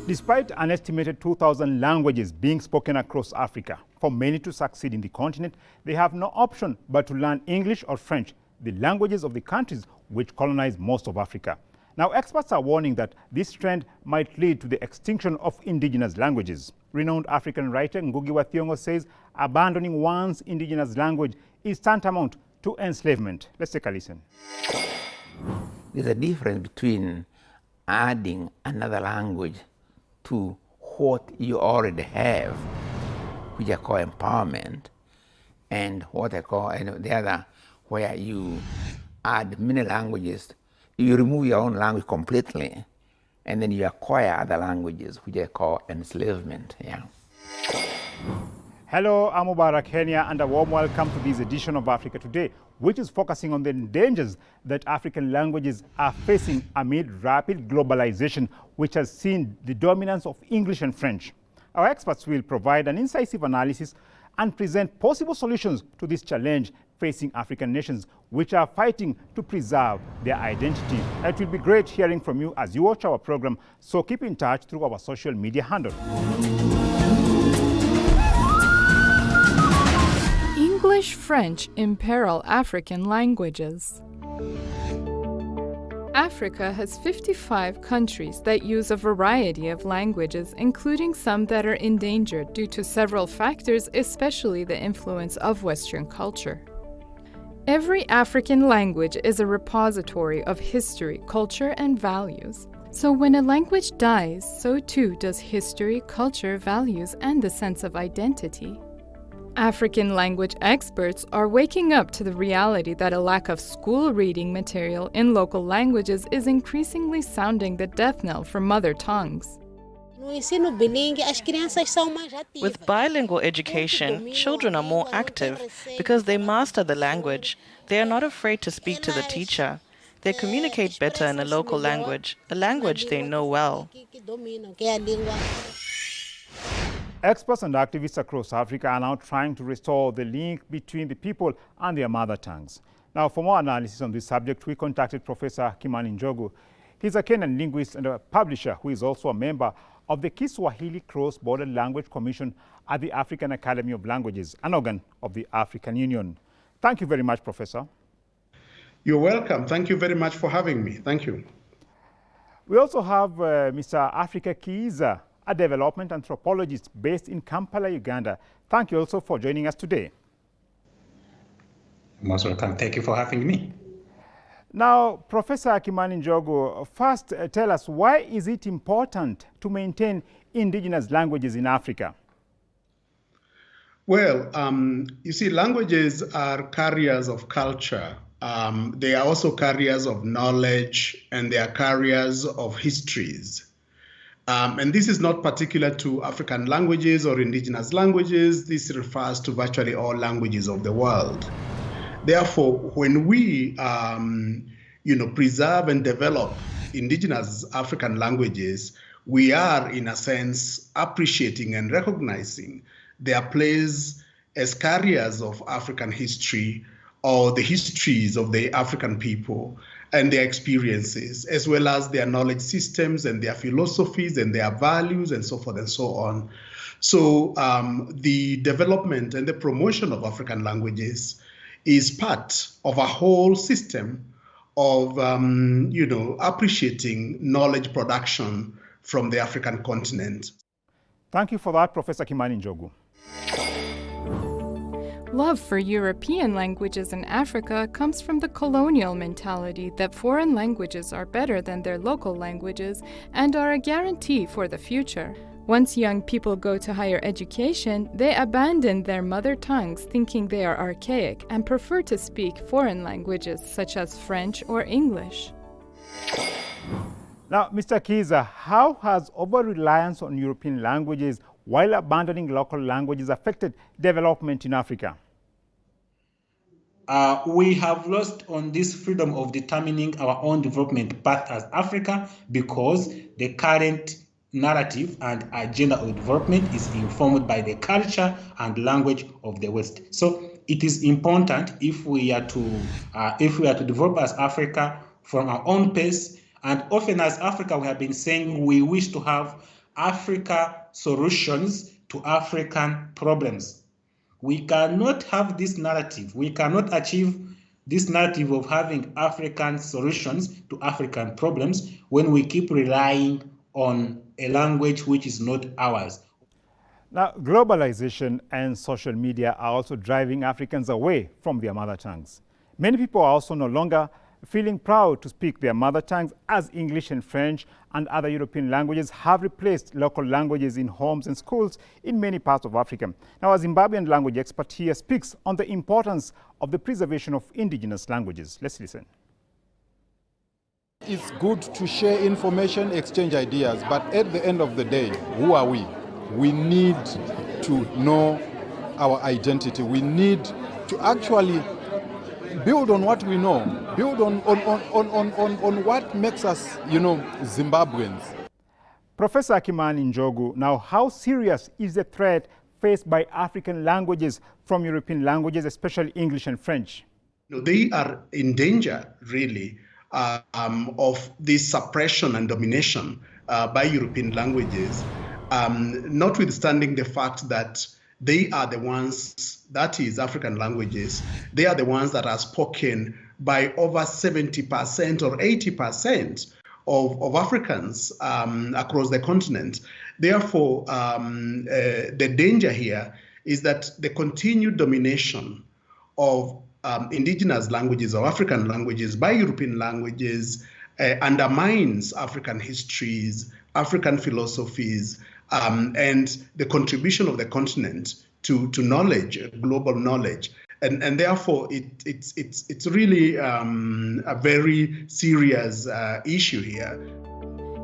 Despite an estimated 2,000 languages being spoken across Africa, for many to succeed in the continent, they have no option but to learn English or French, the languages of the countries which colonized most of Africa. Now, experts are warning that this trend might lead to the extinction of indigenous languages. Renowned African writer Ngugi Thiong'o says abandoning one's indigenous language is tantamount to enslavement. Let's take a listen. There's a difference between adding another language to what you already have, which I call empowerment, and what I call the other, where you add many languages. You remove your own language completely, and then you acquire other languages, which I call enslavement. Yeah. Hello, I'm Mubarak Kenya, and a warm welcome to this edition of Africa Today, which is focusing on the dangers that African languages are facing amid rapid globalization, which has seen the dominance of English and French. Our experts will provide an incisive analysis and present possible solutions to this challenge facing African nations, which are fighting to preserve their identity. It will be great hearing from you as you watch our program, so keep in touch through our social media handle. English, French imperil African languages. Africa has 55 countries that use a variety of languages, including some that are endangered due to several factors, especially the influence of Western culture. Every African language is a repository of history, culture, and values. So when a language dies, so too does history, culture, values, and the sense of identity. African language experts are waking up to the reality that a lack of school reading material in local languages is increasingly sounding the death knell for mother tongues. With bilingual education, children are more active because they master the language. They are not afraid to speak to the teacher. They communicate better in a local language, a language they know well. Experts and activists across Africa are now trying to restore the link between the people and their mother tongues. Now, for more analysis on this subject, we contacted Professor Kimani Njogu. He's a Kenyan linguist and a publisher who is also a member of the Kiswahili Cross-Border Language Commission at the African Academy of Languages, an organ of the African Union. Thank you very much, Professor. You're welcome. Thank you very much for having me. Thank you. We also have Mr. Africa Kiza, a development anthropologist based in Kampala, Uganda. Thank you also for joining us today. Most welcome. Thank you for having me. Now, Professor Kimani Njogu, first tell us, why is it important to maintain indigenous languages in Africa? Well, you see, languages are carriers of culture. They are also carriers of knowledge, and they are carriers of histories. And this is not particular to African languages or indigenous languages. This refers to virtually all languages of the world. Therefore, when we preserve and develop indigenous African languages, we are, in a sense, appreciating and recognizing their place as carriers of African history, or the histories of the African people and their experiences, as well as their knowledge systems and their philosophies and their values and so forth and so on. So the development and the promotion of African languages is part of a whole system of appreciating knowledge production from the African continent. Thank you for that, Professor Kimani Njogu. Love for European languages in Africa comes from the colonial mentality that foreign languages are better than their local languages and are a guarantee for the future. Once young people go to higher education, they abandon their mother tongues thinking they are archaic and prefer to speak foreign languages such as French or English. Now, Mr. Kiza, how has over-reliance on European languages while abandoning local languages affected development in Africa? We have lost on this freedom of determining our own development path as Africa, because the current narrative and agenda of development is informed by the culture and language of the West. So it is important, if we are to develop as Africa from our own pace, and often as Africa we have been saying we wish to have Africa solutions to African problems. We cannot have this narrative. We cannot achieve this narrative of having African solutions to African problems when we keep relying on a language which is not ours. Now, globalization and social media are also driving Africans away from their mother tongues. Many people are also no longer feeling proud to speak their mother tongues, as English and French and other European languages have replaced local languages in homes and schools in many parts of Africa. Now, a Zimbabwean language expert here speaks on the importance of the preservation of indigenous languages. Let's listen. It's good to share information, exchange ideas, but at the end of the day, who are we? We need to know our identity. We need to actually build on what we know, build on what makes us, Zimbabweans. Professor Kimani Njogu, now how serious is the threat faced by African languages from European languages, especially English and French? They are in danger, really, of this suppression and domination by European languages, notwithstanding the fact that they are the ones, that is African languages, they are the ones that are spoken by over 70% or 80% of Africans across the continent. Therefore, the danger here is that the continued domination of indigenous languages or African languages by European languages undermines African histories, African philosophies, and the contribution of the continent to knowledge, global knowledge. And therefore, it's really a very serious issue here.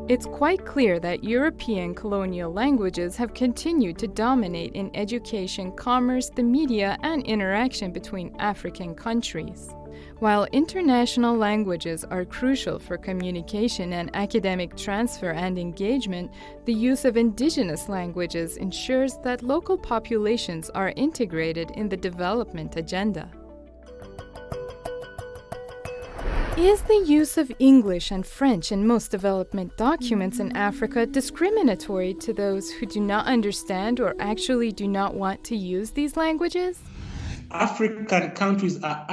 It's quite clear that European colonial languages have continued to dominate in education, commerce, the media, and interaction between African countries. While international languages are crucial for communication and academic transfer and engagement, the use of indigenous languages ensures that local populations are integrated in the development agenda. Is the use of English and French in most development documents in Africa discriminatory to those who do not understand or actually do not want to use these languages? African countries are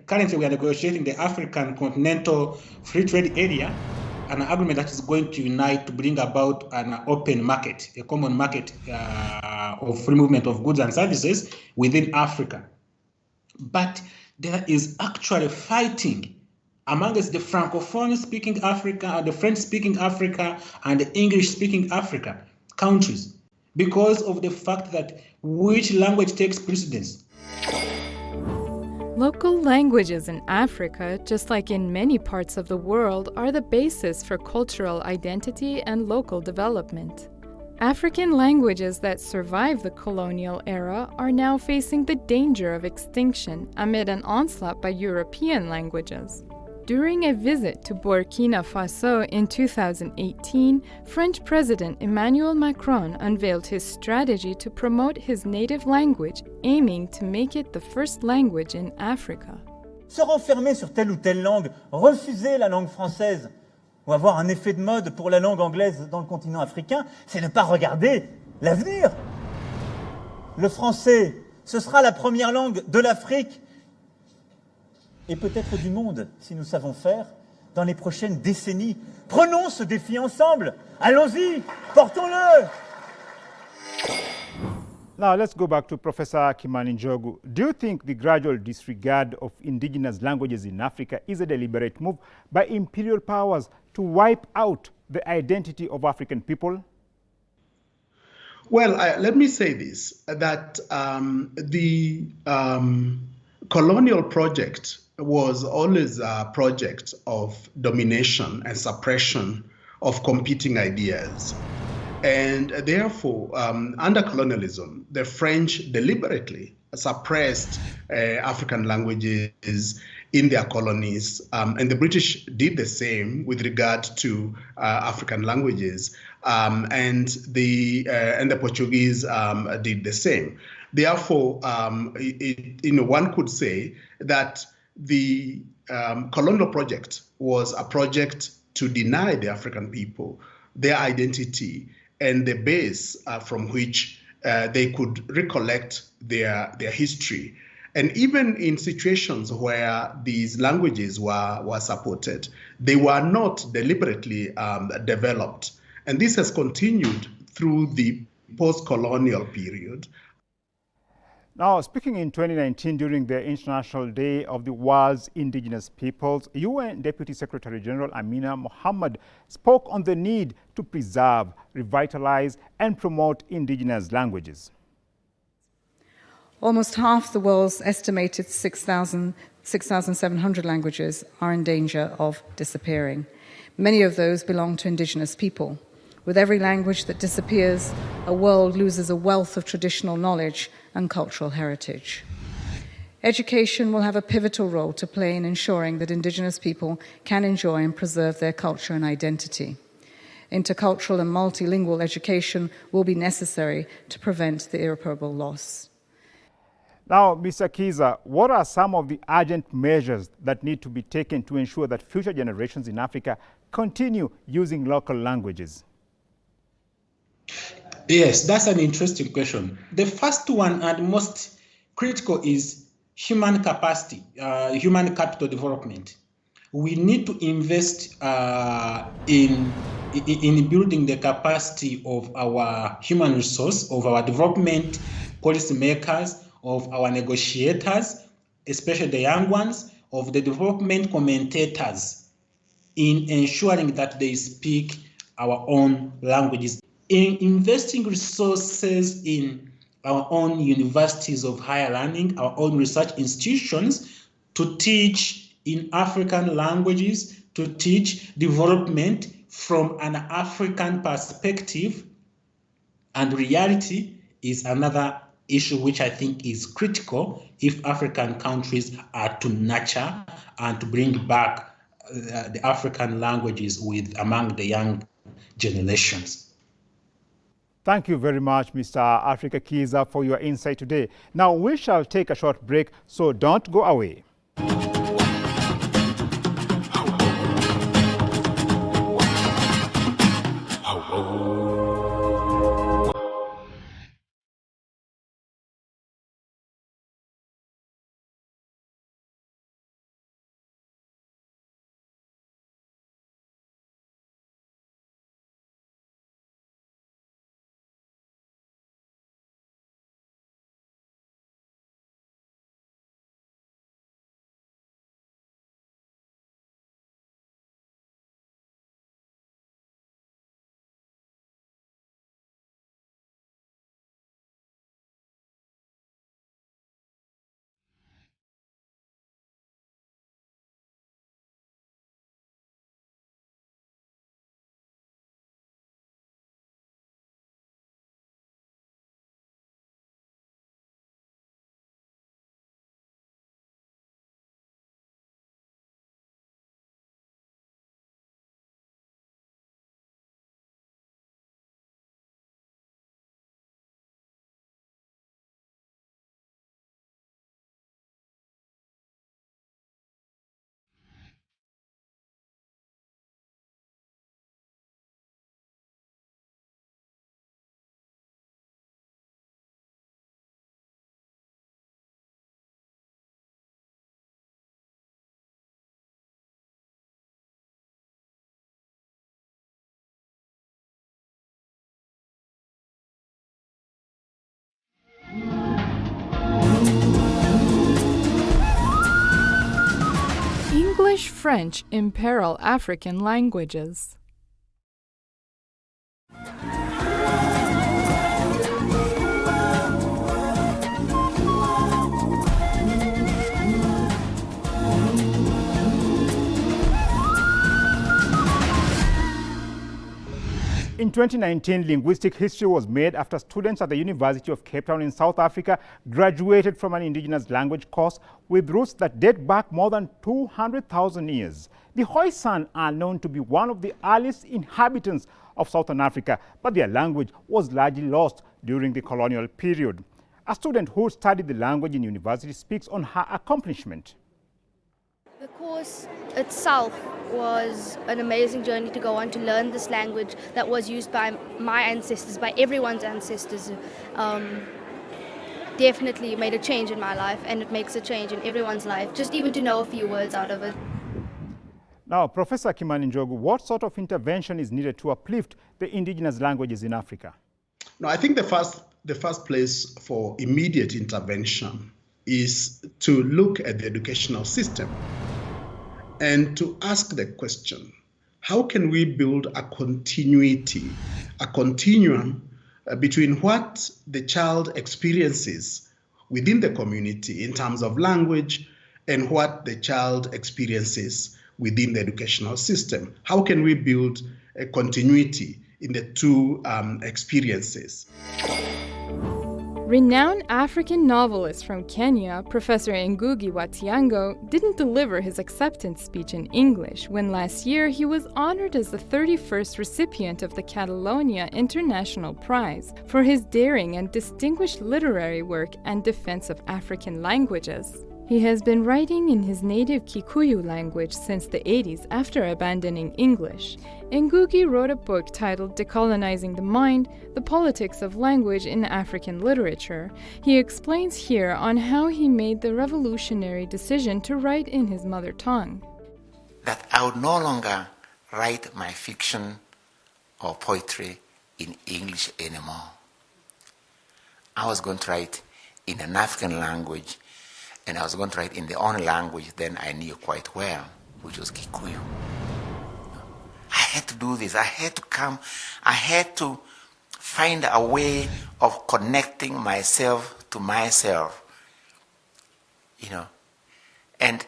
currently we are negotiating the African Continental Free Trade Area, an agreement that is going to unite to bring about an open market, a common market of free movement of goods and services within Africa. But there is actually fighting amongst the Francophone-speaking Africa and the French-speaking Africa and the English-speaking Africa countries because of the fact that which language takes precedence. Local languages in Africa, just like in many parts of the world, are the basis for cultural identity and local development. African languages that survived the colonial era are now facing the danger of extinction amid an onslaught by European languages. During a visit to Burkina Faso in 2018, French President Emmanuel Macron unveiled his strategy to promote his native language, aiming to make it the first language in Africa. Se renfermer sur telle ou telle langue, refuser la langue française ou avoir un effet de mode pour la langue anglaise dans le continent africain, c'est ne pas regarder l'avenir. Le français, ce sera la première langue de l'Afrique et peut-être du monde, si nous savons faire, dans les prochaines décennies. Prenons ce défi ensemble. Allons-y, portons-le. Now let's go back to Professor Kimani Njogu. Do you think the gradual disregard of indigenous languages in Africa is a deliberate move by imperial powers to wipe out the identity of African people? Well, let me say this, that the colonial project was always a project of domination and suppression of competing ideas. And therefore, under colonialism, the French deliberately suppressed African languages in their colonies, and the British did the same with regard to African languages, and the Portuguese did the same. Therefore, one could say that the colonial project was a project to deny the African people their identity and the base from which they could recollect their history. And even in situations where these languages were supported, they were not deliberately developed. And this has continued through the post-colonial period. Now, speaking in 2019 during the International Day of the World's Indigenous Peoples, UN Deputy Secretary General Amina Mohammed spoke on the need to preserve, revitalize, and promote indigenous languages. Almost half the world's estimated 6,700 languages are in danger of disappearing. Many of those belong to indigenous people. With every language that disappears, a world loses a wealth of traditional knowledge and cultural heritage. Education will have a pivotal role to play in ensuring that indigenous people can enjoy and preserve their culture and identity. Intercultural and multilingual education will be necessary to prevent the irreparable loss. Now, Mr. Kiza, what are some of the urgent measures that need to be taken to ensure that future generations in Africa continue using local languages? Yes, that's an interesting question. The first one and most critical is human capacity, human capital development. We need to invest in building the capacity of our human resource, of our development policymakers, of our negotiators, especially the young ones, of the development commentators, in ensuring that they speak our own languages. In investing resources in our own universities of higher learning, our own research institutions, to teach in African languages, to teach development from an African perspective and reality is another issue which I think is critical if African countries are to nurture and to bring back the African languages among the young generations. Thank you very much, Mr. Africa Kiza, for your insight today. Now, we shall take a short break, so don't go away. English, French imperil African languages. In 2019, linguistic history was made after students at the University of Cape Town in South Africa graduated from an indigenous language course with roots that date back more than 200,000 years. The Khoisan are known to be one of the earliest inhabitants of Southern Africa, but their language was largely lost during the colonial period. A student who studied the language in university speaks on her accomplishment. The course itself was an amazing journey to go on to learn this language that was used by my ancestors, by everyone's ancestors. Definitely made a change in my life, and it makes a change in everyone's life, just even to know a few words out of it. Now, Professor Kimani Njogu, what sort of intervention is needed to uplift the indigenous languages in Africa? No, I think the first place for immediate intervention is to look at the educational system and to ask the question, how can we build a continuity, a continuum between what the child experiences within the community in terms of language and what the child experiences within the educational system? How can we build a continuity in the two experiences? Renowned African novelist from Kenya, Professor Ngugi wa Thiong'o, didn't deliver his acceptance speech in English when last year he was honored as the 31st recipient of the Catalonia International Prize for his daring and distinguished literary work and defense of African languages. He has been writing in his native Kikuyu language since the 80s after abandoning English. Ngugi wrote a book titled Decolonizing the Mind, The Politics of Language in African Literature. He explains here on how he made the revolutionary decision to write in his mother tongue. That I would no longer write my fiction or poetry in English anymore. I was going to write in an African language, and I was going to write in the only language then I knew quite well, which was Kikuyu. I had to do this. I had to find a way of connecting myself to myself, and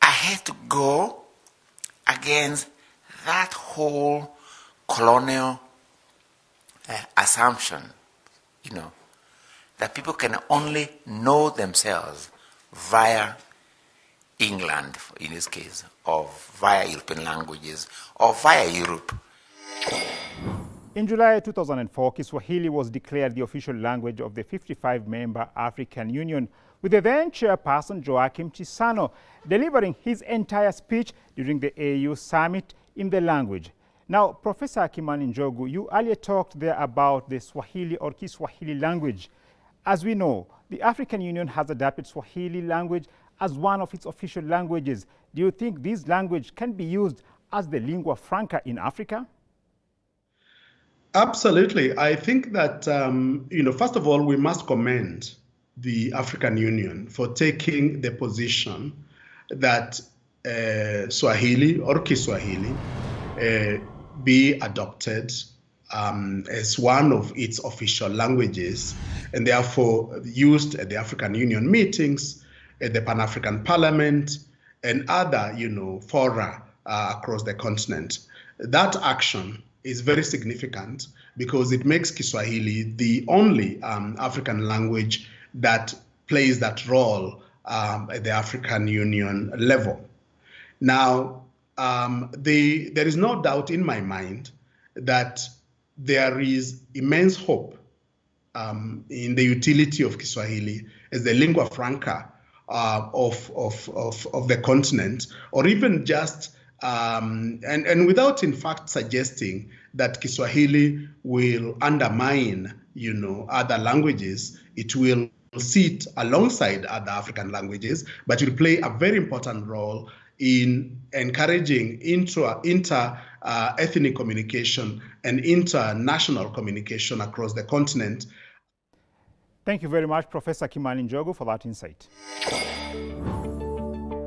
I had to go against that whole colonial assumption, that people can only know themselves via England, in this case, or via European languages, or via Europe. In July 2004, Kiswahili was declared the official language of the 55-member African Union, with the then chairperson Joachim Chissano delivering his entire speech during the AU summit in the language. Now, Professor Kimani Njogu, you earlier talked there about the Swahili or Kiswahili language. As we know, the African Union has adopted Swahili language as one of its official languages. Do you think this language can be used as the lingua franca in Africa? Absolutely. I think that, first of all, we must commend the African Union for taking the position that Swahili or Kiswahili be adopted as one of its official languages, and therefore used at the African Union meetings, at the Pan-African Parliament, and other, fora across the continent. That action is very significant because it makes Kiswahili the only African language that plays that role at the African Union level. Now, there is no doubt in my mind that there is immense hope in the utility of Kiswahili as the lingua franca of the continent, or even just and without in fact suggesting that Kiswahili will undermine other languages. It will sit alongside other African languages, but it will play a very important role in encouraging inter-ethnic communication and international communication across the continent. Thank you very much, Professor Kimani Njogu, for that insight.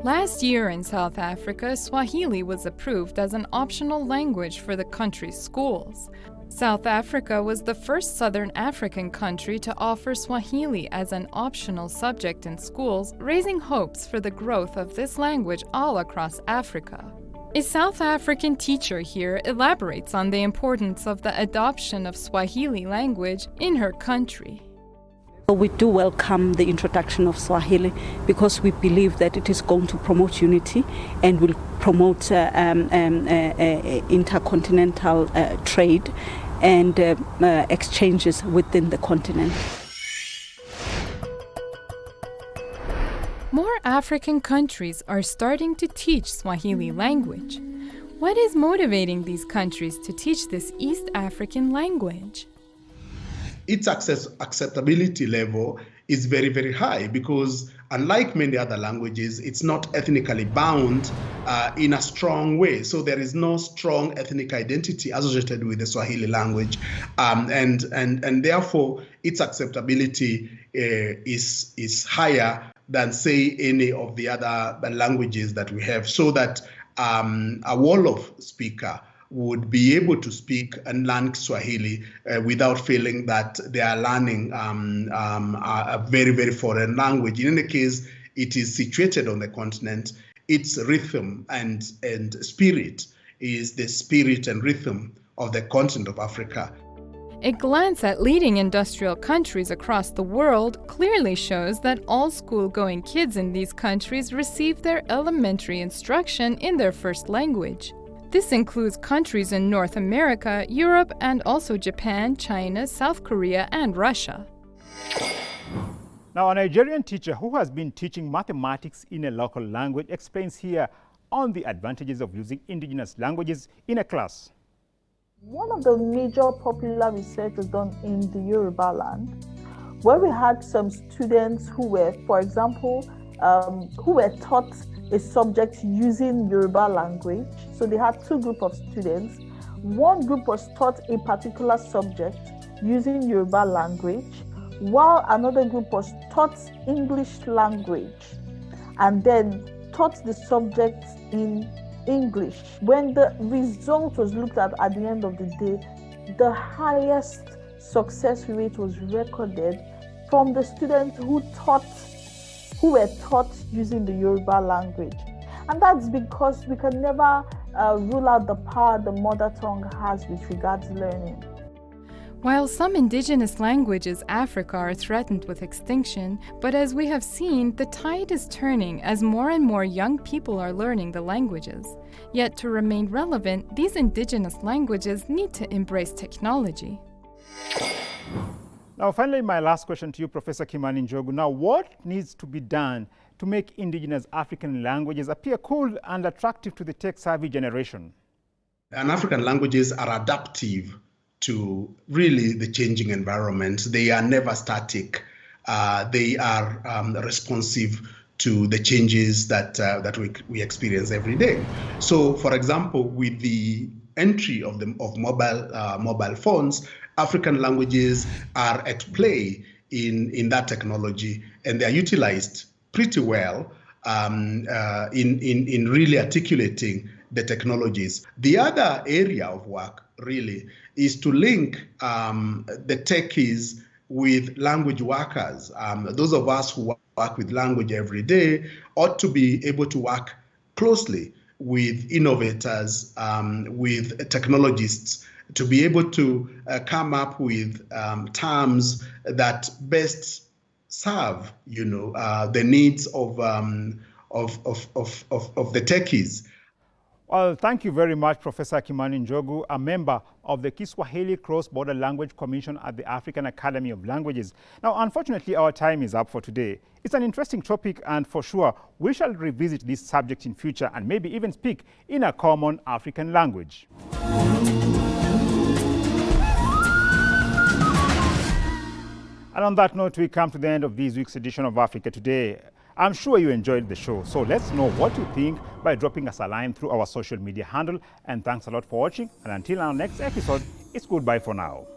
Last year in South Africa, Swahili was approved as an optional language for the country's schools. South Africa was the first Southern African country to offer Swahili as an optional subject in schools, raising hopes for the growth of this language all across Africa. A South African teacher here elaborates on the importance of the adoption of Swahili language in her country. We do welcome the introduction of Swahili because we believe that it is going to promote unity and will promote intercontinental trade and exchanges within the continent. More African countries are starting to teach Swahili language. What is motivating these countries to teach this East African language? Its acceptability level is very, very high because unlike many other languages, it's not ethnically bound in a strong way. So there is no strong ethnic identity associated with the Swahili language. And therefore, its acceptability is higher than, say, any of the other languages that we have, so that a Wolof speaker would be able to speak and learn Swahili without feeling that they are learning a very, very foreign language. In any case, it is situated on the continent. Its rhythm and spirit is the spirit and rhythm of the continent of Africa. A glance at leading industrial countries across the world clearly shows that all school-going kids in these countries receive their elementary instruction in their first language. This includes countries in North America, Europe, and also Japan, China, South Korea, and Russia. Now, a Nigerian teacher who has been teaching mathematics in a local language explains here on the advantages of using indigenous languages in a class. One of the major popular research was done in the Yoruba land, where we had some students who were, for example, who were taught a subject using Yoruba language. So they had two groups of students. One group was taught a particular subject using Yoruba language, while another group was taught English language and then taught the subject in English. When the result was looked at the end of the day, the highest success rate was recorded from the students who were taught using the Yoruba language. And that's because we can never rule out the power the mother tongue has with regards to learning. While some indigenous languages in Africa are threatened with extinction, but as we have seen, the tide is turning as more and more young people are learning the languages. Yet to remain relevant, these indigenous languages need to embrace technology. Now, finally, my last question to you, Professor Kimani Njogu. Now, what needs to be done to make indigenous African languages appear cool and attractive to the tech-savvy generation? And African languages are adaptive to really the changing environment. They are never static. They are responsive to the changes that we experience every day. So, for example, with the entry of mobile phones, African languages are at play in that technology, and they are utilized pretty well in really articulating the technologies. The other area of work really is to link the techies with language workers. Those of us who work with language every day ought to be able to work closely with innovators, with technologists, to be able to come up with terms that best serve, the needs of the techies. Well, thank you very much, Professor Kimani Njogu, a member of the Kiswahili Cross-Border Language Commission at the African Academy of Languages. Now, unfortunately, our time is up for today. It's an interesting topic, and for sure, we shall revisit this subject in future and maybe even speak in a common African language. And on that note, we come to the end of this week's edition of Africa Today. I'm sure you enjoyed the show, so let's know what you think by dropping us a line through our social media handle. And thanks a lot for watching. And until our next episode, it's goodbye for now.